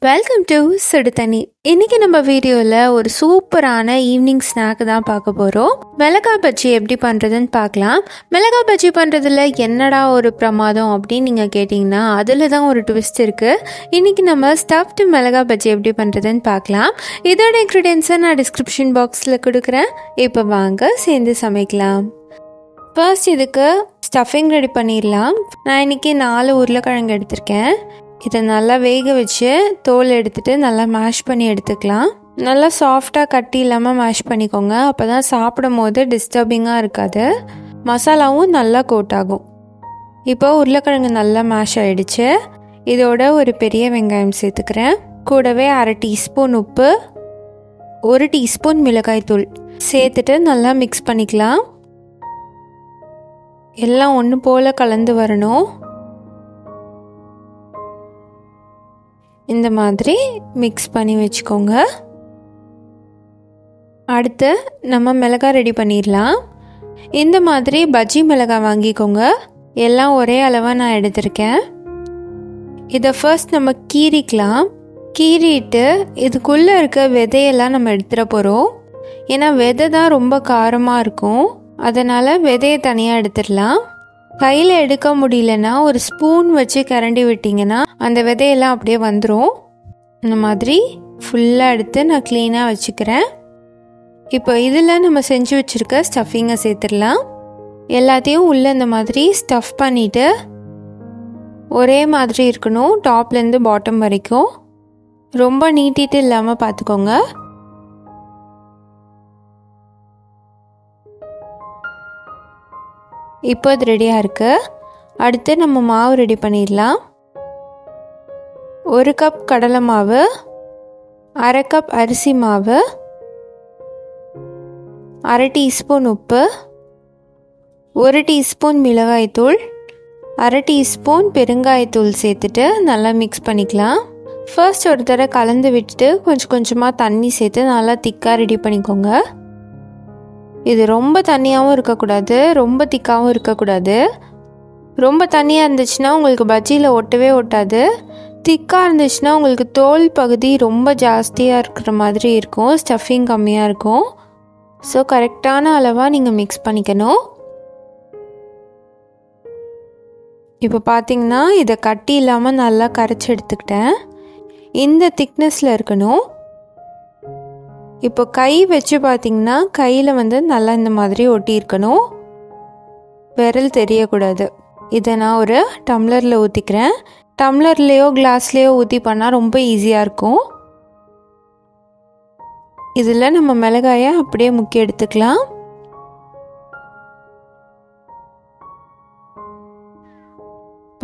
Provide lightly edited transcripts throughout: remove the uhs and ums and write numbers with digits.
Welcome to சுடு தண்ணி. இன்னைக்கு நம்ம வீடியோவில் ஒரு சூப்பரான ஈவினிங் ஸ்நாக் தான் பார்க்க போகிறோம். மிளகாய் பஜ்ஜி எப்படி பண்ணுறதுன்னு பார்க்கலாம். மிளகாய் பஜ்ஜி பண்ணுறதுல என்னடா ஒரு பிரமாதம் அப்படின்னு நீங்கள் கேட்டிங்கன்னா அதில் தான் ஒரு ட்விஸ்ட் இருக்குது. இன்றைக்கி நம்ம ஸ்டஃப்டு மிளகாய் பஜ்ஜி எப்படி பண்ணுறதுன்னு பார்க்கலாம். இதோட இன்க்ரீடியன்ஸை நான் டிஸ்கிரிப்ஷன் பாக்ஸில் கொடுக்குறேன். இப்போ வாங்க சேர்ந்து சமைக்கலாம். ஃபர்ஸ்ட் இதுக்கு ஸ்டஃபிங் ரெடி பண்ணிடலாம். நான் இன்றைக்கி 4 உருளைக்கிழங்கு எடுத்திருக்கேன். இதை நல்லா வேக வச்சு தோல் எடுத்துகிட்டு நல்லா மேஷ் பண்ணி எடுத்துக்கலாம். நல்லா சாஃப்டாக கட்டி இல்லாமல் மேஷ் பண்ணிக்கோங்க. அப்போ தான் சாப்பிடும் போது டிஸ்டர்பிங்காக இருக்காது. மசாலாவும் நல்லா கோட் ஆகும். இப்போ உருளைக்கிழங்கு நல்லா மேஷ் ஆகிடுச்சு. இதோட ஒரு பெரிய வெங்காயம் சேர்த்துக்கிறேன். கூடவே 1/2 டீஸ்பூன் உப்பு, 1 டீஸ்பூன் மிளகாய் தூள் சேர்த்துட்டு நல்லா மிக்ஸ் பண்ணிக்கலாம். எல்லாம் ஒன்று போல் கலந்து வரணும். இந்த மாதிரி மிக்ஸ் பண்ணி வச்சுக்கோங்க. அடுத்து நம்ம மிளகாய் ரெடி பண்ணிடலாம். இந்த மாதிரி பஜ்ஜி மிளகாய் வாங்கிக்கோங்க. எல்லாம் ஒரே அளவாக நான் எடுத்திருக்கேன். இதை ஃபர்ஸ்ட் நம்ம கீறிக்கலாம். கீறிட்டு இதுக்குள்ளே இருக்க விதையெல்லாம் நம்ம எடுத்துகிற போகிறோம். ஏன்னா விதை தான் ரொம்ப காரமாக இருக்கும். அதனால் விதையை தனியாக எடுத்துடலாம். கையில் எடுக்க முடியலன்னா ஒரு ஸ்பூன் வச்சு கரண்டி விட்டிங்கன்னா அந்த விதையெல்லாம் அப்படியே வந்துடும். இந்த மாதிரி ஃபுல்லாக எடுத்து நான் க்ளீனாக வச்சுக்கிறேன். இப்போ இதில் நம்ம செஞ்சு வச்சுருக்க ஸ்டஃபிங்கை சேர்த்துடலாம். எல்லாத்தையும் உள்ளே இந்த மாதிரி ஸ்டஃப் பண்ணிவிட்டு ஒரே மாதிரி இருக்கணும், டாப்லேருந்து பாட்டம் வரைக்கும். ரொம்ப நீட்டிட்டு இல்லாமல் பார்த்துக்கோங்க. இப்போ இது ரெடியாக இருக்குது. அடுத்து நம்ம மாவு ரெடி பண்ணிடலாம். 1 கப் கடலை மாவு, 1/2 கப் அரிசி மாவு, 1/2 டீஸ்பூன் உப்பு, 1 டீஸ்பூன் மிளகாய்த்தூள், 1/2 டீஸ்பூன் பெருங்காயத்தூள் சேர்த்துட்டு நல்லா மிக்ஸ் பண்ணிக்கலாம். ஃபர்ஸ்ட் ஒரு தடவை கலந்து விட்டுட்டு கொஞ்சம் கொஞ்சமாக தண்ணி சேர்த்து நல்லா திக்காக ரெடி பண்ணிக்கோங்க. இது ரொம்ப தண்ணியாகவும் இருக்கக்கூடாது, ரொம்ப திக்காகவும் இருக்கக்கூடாது. ரொம்ப தண்ணியாக இருந்துச்சுன்னா உங்களுக்கு பஜ்ஜியில் ஒட்டவே ஒட்டாது. திக்காக இருந்துச்சுன்னா உங்களுக்கு தோல் பகுதி ரொம்ப ஜாஸ்தியாக இருக்கிற மாதிரி இருக்கும், ஸ்டஃபிங் கம்மியாக இருக்கும். ஸோ கரெக்டான அளவாக நீங்கள் மிக்ஸ் பண்ணிக்கணும். இப்போ பார்த்தீங்கன்னா இதை கட்டி இல்லாமல் நல்லா கரைச்சி எடுத்துக்கிட்டேன். இந்த திக்னஸில் இருக்கணும். இப்போ கை வச்சு பார்த்தீங்கன்னா கையில் நல்லா இந்த மாதிரி ஒட்டி இருக்கணும், விரல் தெரியக்கூடாது. இதை நான் ஒரு டம்ளரில் ஊற்றிக்கிறேன். டம்ளர்லேயோ கிளாஸ்லேயோ ஊற்றி பண்ணால் ரொம்ப ஈஸியாக இருக்கும். இதில் நம்ம மிளகாயை அப்படியே முக்கி எடுத்துக்கலாம்.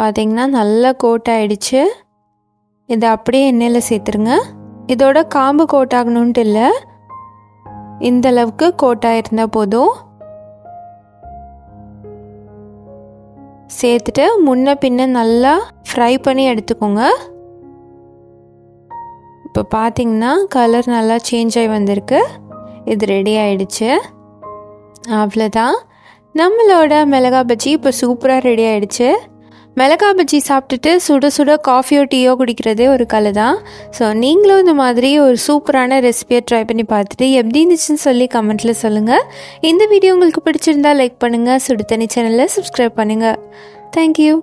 பார்த்தீங்கன்னா நல்லா கோட் ஆகிடுச்சு. இதை அப்படியே எண்ணெயில் சேர்த்துருங்க. இதோட காம்பு கோட்டாகணுன்ட்டு இல்லை, இந்த அளவுக்கு கோட்டாயிருந்தால் போதும். சேர்த்துட்டு முன்ன பின்ன நல்லா ஃப்ரை பண்ணி எடுத்துக்கோங்க. இப்போ பார்த்தீங்கன்னா கலர் நல்லா சேஞ்ச் ஆகி வந்திருக்கு. இது ரெடி ஆகிடுச்சு. அவ்வளோதான், நம்மளோட மிளகாய் பஜ்ஜி இப்போ சூப்பராக ரெடி ஆகிடுச்சு. மிளகாய் பஜ்ஜி சாப்பிட்டுட்டு சுட சுட காஃபியோ டீயோ குடிக்கிறதே ஒரு கலை தான். ஸோ நீங்களும் இந்த மாதிரி ஒரு சூப்பரான ரெசிபியை ட்ரை பண்ணி பார்த்துட்டு எப்படி இருந்துச்சுன்னு சொல்லி கமெண்ட்டில் சொல்லுங்கள். இந்த வீடியோ உங்களுக்கு பிடிச்சிருந்தா லைக் பண்ணுங்கள். சுடு தண்ணி சேனலை சப்ஸ்கிரைப் பண்ணுங்கள். தேங்க்யூ.